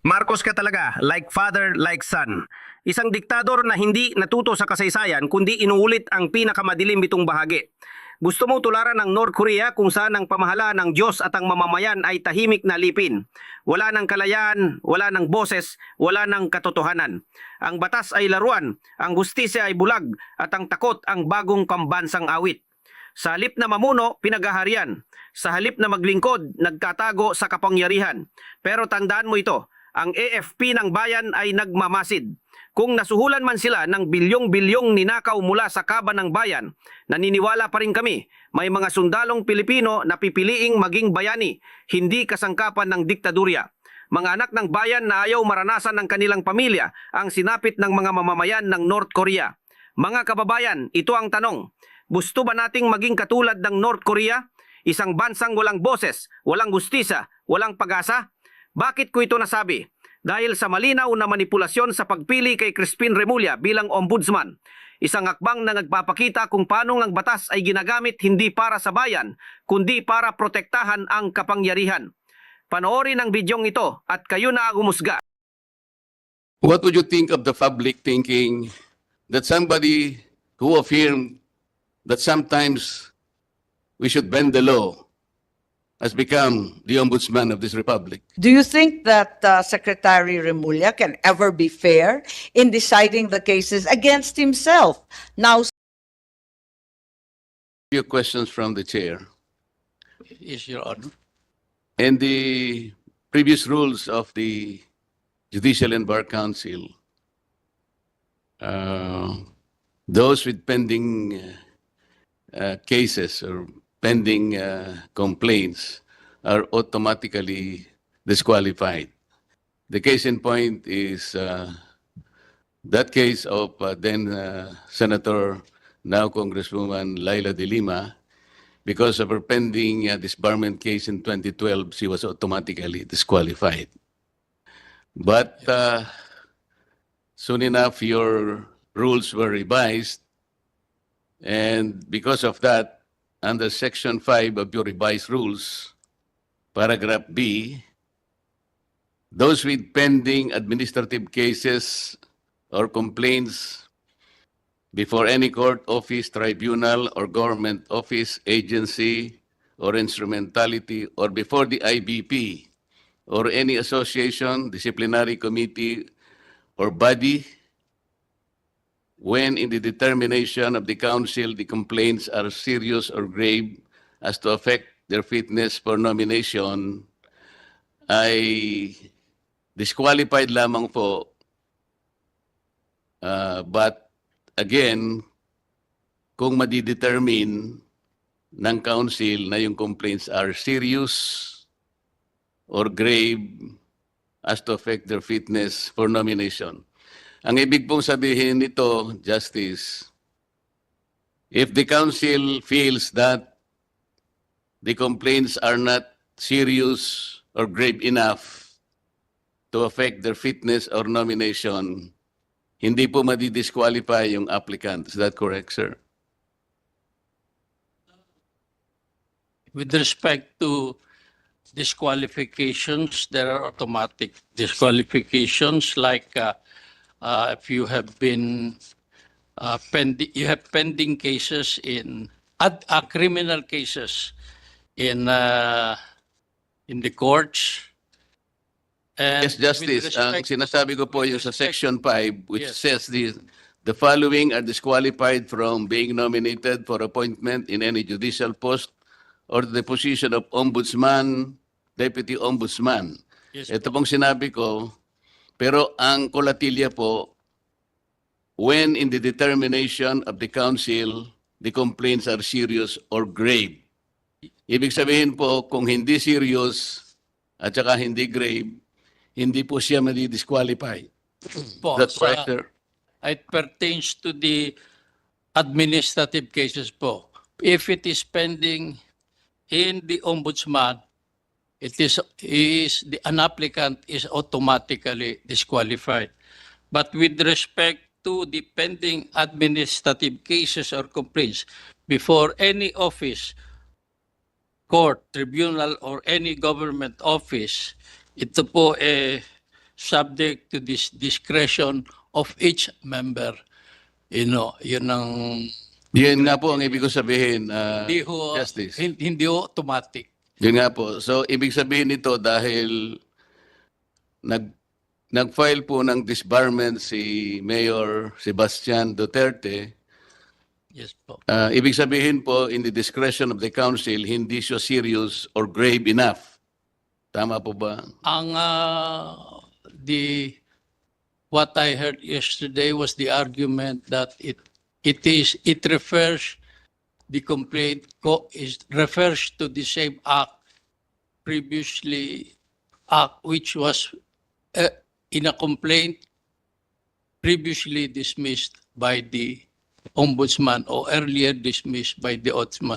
Marcos ka talaga, like father, like son. Isang diktador na hindi natuto sa kasaysayan kundi inuulit ang pinakamadilim nitong bahagi. Gusto mo tularan ng North Korea kung saan ang pamahala ng Diyos at ang mamamayan ay tahimik na lipin. Wala ng kalayaan, wala ng boses, wala ng katotohanan. Ang batas ay laruan, ang hustisya ay bulag, at ang takot ang bagong pambansang awit. Sa halip na mamuno, pinagaharian. Sa halip na maglingkod, nagtatago sa kapangyarihan. Pero tandaan mo ito, ang AFP ng bayan ay nagmamasid. Kung nasuhulan man sila ng bilyong-bilyong ninakaw mula sa kaban ng bayan, naniniwala pa rin kami, may mga sundalong Pilipino na pipiliing maging bayani, hindi kasangkapan ng diktadurya. Mga anak ng bayan na ayaw maranasan ng kanilang pamilya ang sinapit ng mga mamamayan ng North Korea. Mga kababayan, ito ang tanong. Gusto ba nating maging katulad ng North Korea? Isang bansang walang boses, walang hustisya, walang pag-asa? Bakit ko ito nasabi? Dahil sa malinaw na manipulasyon sa pagpili kay Crispin Remulla bilang ombudsman. Isang akbang na nagpapakita kung paano ang batas ay ginagamit hindi para sa bayan, kundi para protektahan ang kapangyarihan. Panoorin ang bidyong ito at kayo na ang humusga. What would you think of the public thinking that somebody who affirmed that sometimes we should bend the law has become the ombudsman of this republic? Do you think that Secretary Remulla can ever be fair in deciding the cases against himself? Now, Few questions from the chair. Yes, Your Honor. In the previous rules of the Judicial and Bar Council, those with pending cases or pending complaints are automatically disqualified. The case in point is that case of then Senator, now Congresswoman Laila de Lima. Because of her pending disbarment case in 2012, she was automatically disqualified. But soon enough, your rules were revised, and because of that, under Section 5 of your revised rules, paragraph B, those with pending administrative cases or complaints before any court, office, tribunal, or government office, agency, or instrumentality, or before the IBP, or any association, disciplinary committee, or body, when in the determination of the council the complaints are serious or grave as to affect their fitness for nomination, ay disqualified lamang po. But again, kung madidetermine ng council na yung complaints are serious or grave as to affect their fitness for nomination. Ang ibig pong sabihin nito, Justice, if the council feels that the complaints are not serious or grave enough to affect their fitness or nomination, hindi po madi-disqualify yung applicant. Is that correct, sir? With respect to disqualifications, there are automatic disqualifications like if you have been pending cases in criminal cases in the courts. And Yes, Justice. with Ang respect- sinasabi ko po yung sa with respect- Section 5, which Yes. says the following are disqualified from being nominated for appointment in any judicial post or the position of ombudsman, deputy ombudsman. Yes, Ito pong sinabi ko, pero ang kolatilya po, when in the determination of the council, the complaints are serious or grave. Ibig sabihin po, kung hindi serious at saka hindi grave, hindi po siya madi-disqualify. po, That's right, sa- sir. it pertains to the administrative cases po. If it is pending in the ombudsman, an applicant is automatically disqualified. But with respect to the pending administrative cases or complaints before any office, court, tribunal, or any government office, ito po subject to this discretion of each member. Yun ang Yan nga po ang ibig ko sabihin, hindi ho, Justice. hindi ho automatic. Yun nga po. So, ibig sabihin nito dahil nag-file po ng disbarment si Mayor Sebastian Duterte, Yes po. ibig sabihin po, in the discretion of the council, hindi siya serious or grave enough. Tama po ba? Ang what I heard yesterday was the argument that it refers the complaint refers to the same act which was in a complaint previously dismissed by the ombudsman or earlier dismissed by the ombudsman.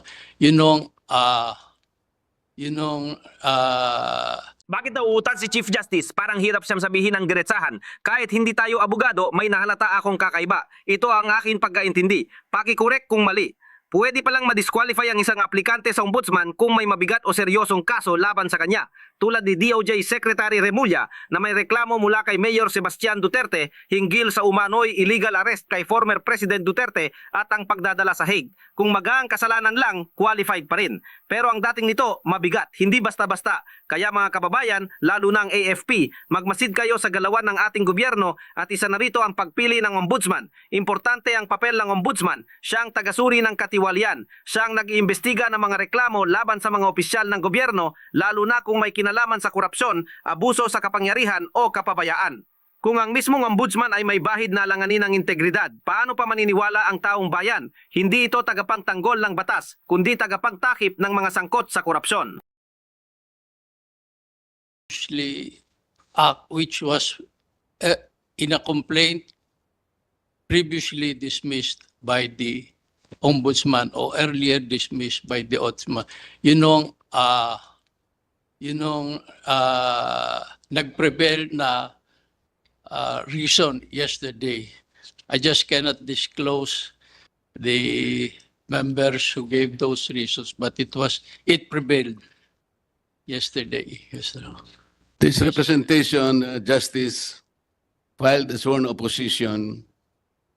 Bakit daw uutan si Chief Justice? Parang hirap siyang sabihin ng diretsahan. Kahit hindi tayo abogado, may nahalata akong kakaiba. Ito ang aking pagkaintindi. Pakikorek kung mali. Pwede palang madisqualify ang isang aplikante sa ombudsman kung may mabigat o seryosong kaso laban sa kanya. Tulad ni DOJ Secretary Remulla na may reklamo mula kay Mayor Sebastian Duterte hinggil sa umano'y illegal arrest kay former President Duterte at ang pagdadala sa Hague. Kung magaang kasalanan lang, qualified pa rin. Pero ang dating nito, mabigat, hindi basta-basta. Kaya mga kababayan, lalo na ang AFP, magmasid kayo sa galawan ng ating gobyerno at isa na rito ang pagpili ng ombudsman. Importante ang papel ng ombudsman. Siya ang tagasuri ng katiwalian. Siya ang nag-iimbestiga ng mga reklamo laban sa mga opisyal ng gobyerno, lalo na kung may kinalaman sa korupsyon, abuso sa kapangyarihan o kapabayaan. Kung ang mismong ombudsman ay may bahid na langanin ng integridad, paano pa maniniwala ang taong bayan? Hindi ito tagapagtanggol ng batas, kundi tagapagtakip ng mga sangkot sa korupsyon. Act which was in a complaint previously dismissed by the ombudsman or earlier dismissed by the ombudsman. Nag-prevail na reason yesterday. I just cannot disclose the members who gave those reasons, but it prevailed yesterday. Yes, sir. This representation, Justice, filed a sworn opposition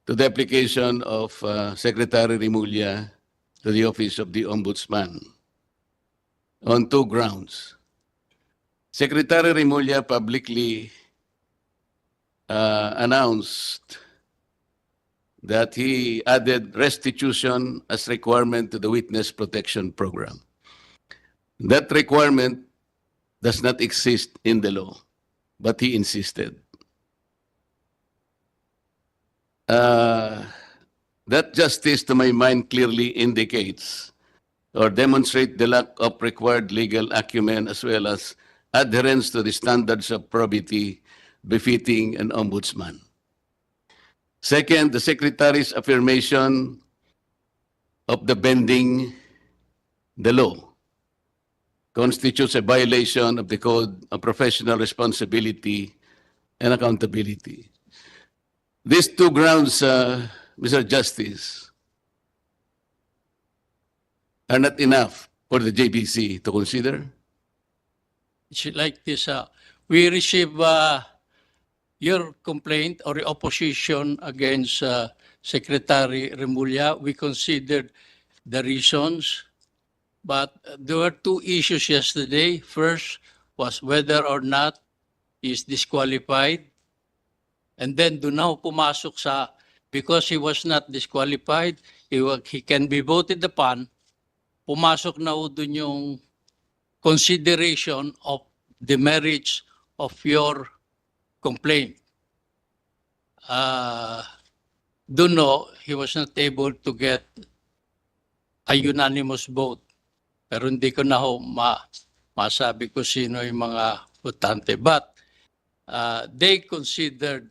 to the application of Secretary Remulla to the office of the Ombudsman on two grounds. Secretary Remulla publicly announced that he added restitution as requirement to the Witness Protection Program. That requirement does not exist in the law, but he insisted. That justice, to my mind, clearly indicates or demonstrates the lack of required legal acumen as well as adherence to the standards of probity befitting an ombudsman. Second, the Secretary's affirmation of the bending the law constitutes a violation of the Code of Professional Responsibility and Accountability. These two grounds, Mr. Justice, are not enough for the JBC to consider. It's like this. We receive your complaint or your opposition against Secretary Remulla. We considered the reasons, but there were two issues yesterday. First was whether or not he is disqualified. And then doon na ho pumasok sa, because he was not disqualified, he can be voted upon, pumasok na ho doon yung consideration of the merits of your complaint. Doon no, he was not able to get a unanimous vote. Pero hindi ko na ho masabi ko sino yung mga votante. But they considered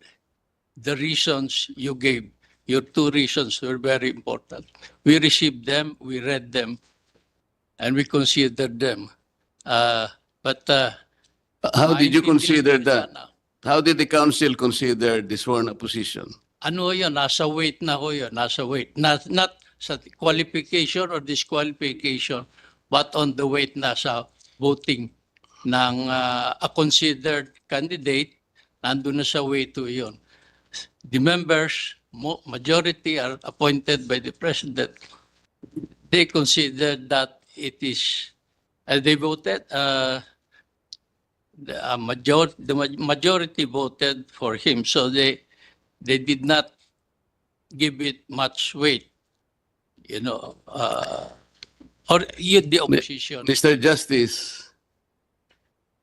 the reasons you gave. Your two reasons were very important. We received them, we read them, and we considered them. But How did you consider maintindihan ko that? sana. How did the council consider the sworn opposition? Ano yun? Nasa weight na ho yun. Nasa weight. Not sa qualification or disqualification, but on the weight na sa voting ng a considered candidate nandun na sa way to yun. The members, majority are appointed by the president. They considered that it is, they voted, the majority voted for him, so they did not give it much weight, you know, or the opposition. Mr. Justice,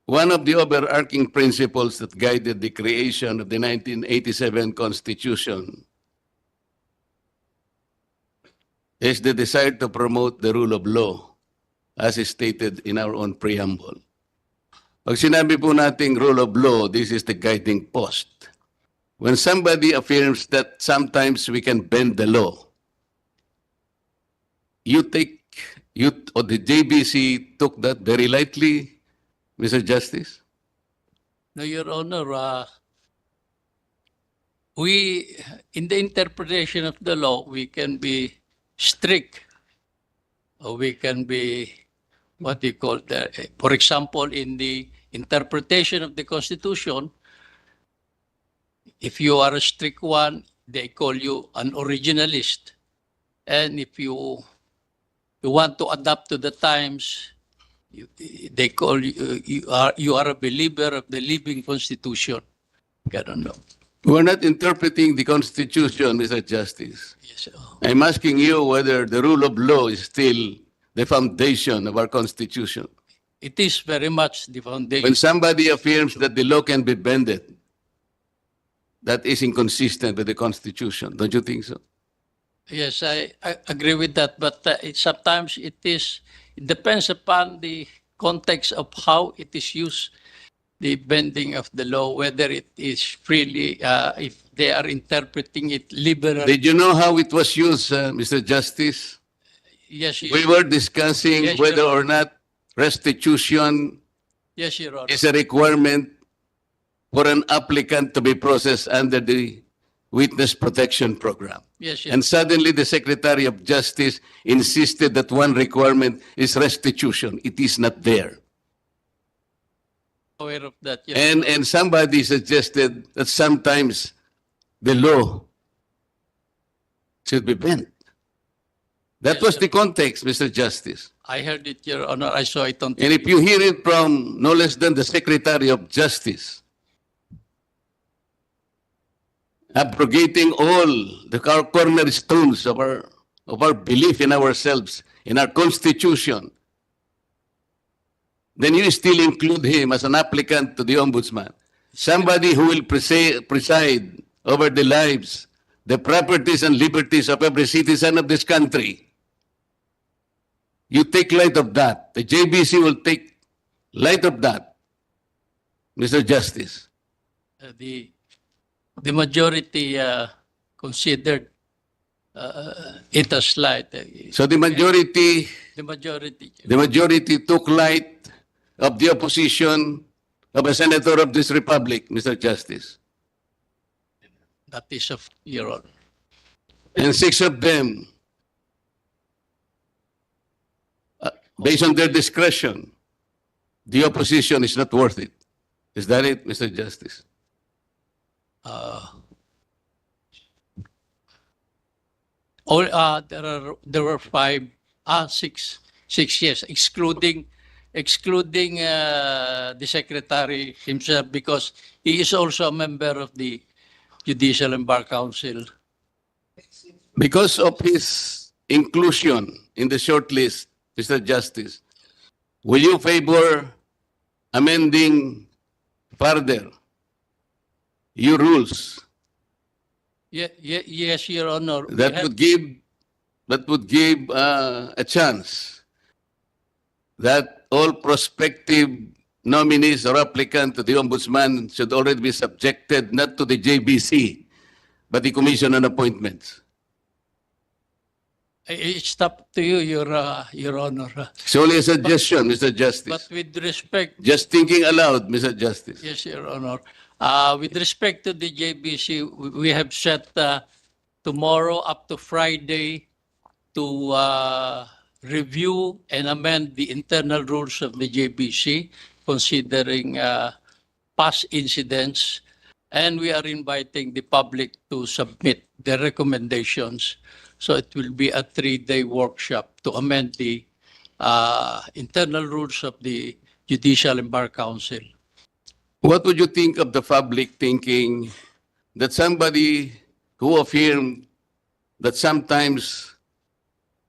one of the overarching principles that guided the creation of the 1987 Constitution is the desire to promote the rule of law, as is stated in our own preamble. Pag sinabi po nating rule of law, this is the guiding post. When somebody affirms that sometimes we can bend the law, you or the JBC took that very lightly, Mr. Justice? No, Your Honor, we, in the interpretation of the law, we can be strict, or we can be, what do you call that? For example, in the interpretation of the Constitution, if you are a strict one, they call you an originalist. And if you want to adapt to the times, they call you are a believer of the living Constitution. I don't know. We're not interpreting the Constitution, Mr. Justice. Yes, sir. I'm asking you whether the rule of law is still the foundation of our Constitution. It is very much the foundation. When somebody affirms that the law can be bended, that is inconsistent with the Constitution. Don't you think so? Yes, I agree with that. But sometimes it depends upon the context of how it is used, the bending of the law, whether it is freely, if they are interpreting it liberally. Did you know how it was used, Mr. Justice? Yes, We were discussing Yes, whether Your or not restitution yes, Your Honor. is a requirement for an applicant to be processed under the Witness Protection Program. Yes, Your And suddenly the Secretary of Justice insisted that one requirement is restitution. It is not there. aware of that. Yes. And somebody suggested that sometimes the law should be bent. That Yes, was sir. the context, Mr. Justice. I heard it, Your Honor. I saw it on And if you hear it from no less than the Secretary of Justice, abrogating all the cornerstones of our belief in ourselves, in our Constitution, then you still include him as an applicant to the Ombudsman. Somebody who will preside over the lives, the properties and liberties of every citizen of this country. You take light of that. The JBC will take light of that, Mr. Justice. the majority considered it as slight. So the majority The majority. took light of the opposition of a senator of this republic, Mr. Justice. That is of Your Honor. And 6 of them, based on their discretion, the opposition is not worth it. Is that it, Mr. Justice? There were six yes, excluding the secretary himself, because he is also a member of the Judicial and Bar Council. Because of his inclusion in the shortlist, Mr. Justice, will you favor amending further your rules Yes, Your Honor. We that have- would give a chance that all prospective nominees or applicant to the ombudsman should already be subjected not to the JBC but the Commission on Appointments? It's up to you, Your Honor. It's only a suggestion, Mr. Justice. But with respect, Just thinking aloud, Mr. Justice. yes, Your Honor. With respect to the JBC, we have set tomorrow up to Friday to review and amend the internal rules of the JBC, considering past incidents. and we are inviting the public to submit their recommendations. So it will be a 3-day workshop to amend the internal rules of the Judicial and Bar Council. What would you think of the public thinking that somebody who affirmed that sometimes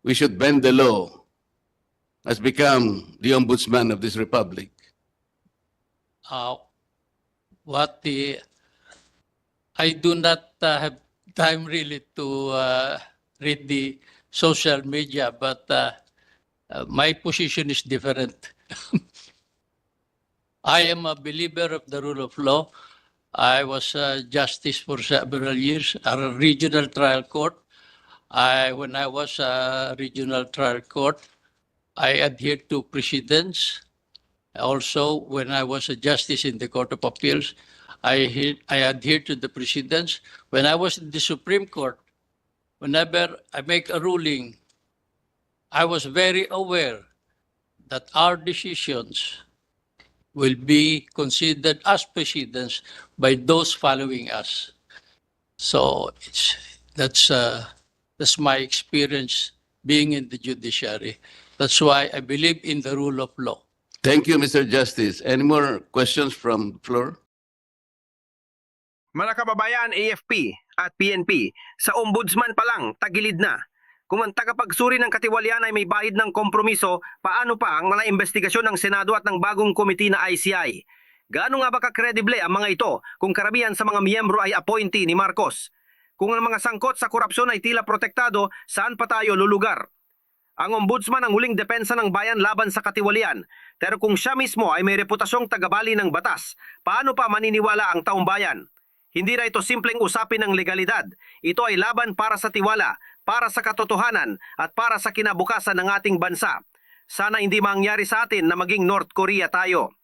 we should bend the law has become the ombudsman of this republic? I do not have time really to read the social media, but my position is different. I am a believer of the rule of law. I was a justice for several years at a regional trial court. When I was a regional trial court, I adhered to precedents. Also, when I was a justice in the Court of Appeals, I adhered to the precedents. When I was in the Supreme Court, whenever I make a ruling, I was very aware that our decisions will be considered as precedents by those following us. So that's my experience being in the judiciary. That's why I believe in the rule of law. Thank you, Mr. Justice. Any more questions from the floor? Mga kababayan, AFP at PNP, sa ombudsman pa lang, tagilid na. Kung ang tagapagsuri ng katiwalian ay may bahid ng kompromiso, paano pa ang mga investigasyon ng Senado at ng bagong komite na ICI? Gaano nga ba ka-credible ang mga ito kung karamihan sa mga miyembro ay appointee ni Marcos? Kung ang mga sangkot sa korupsyon ay tila protektado, saan pa tayo lulugar? Ang ombudsman ang huling depensa ng bayan laban sa katiwalian. Pero kung siya mismo ay may reputasyong tagabali ng batas, paano pa maniniwala ang taong bayan? Hindi na ito simpleng usapin ng legalidad. Ito ay laban para sa tiwala, para sa katotohanan, at para sa kinabukasan ng ating bansa. Sana hindi mangyari sa atin na maging North Korea tayo.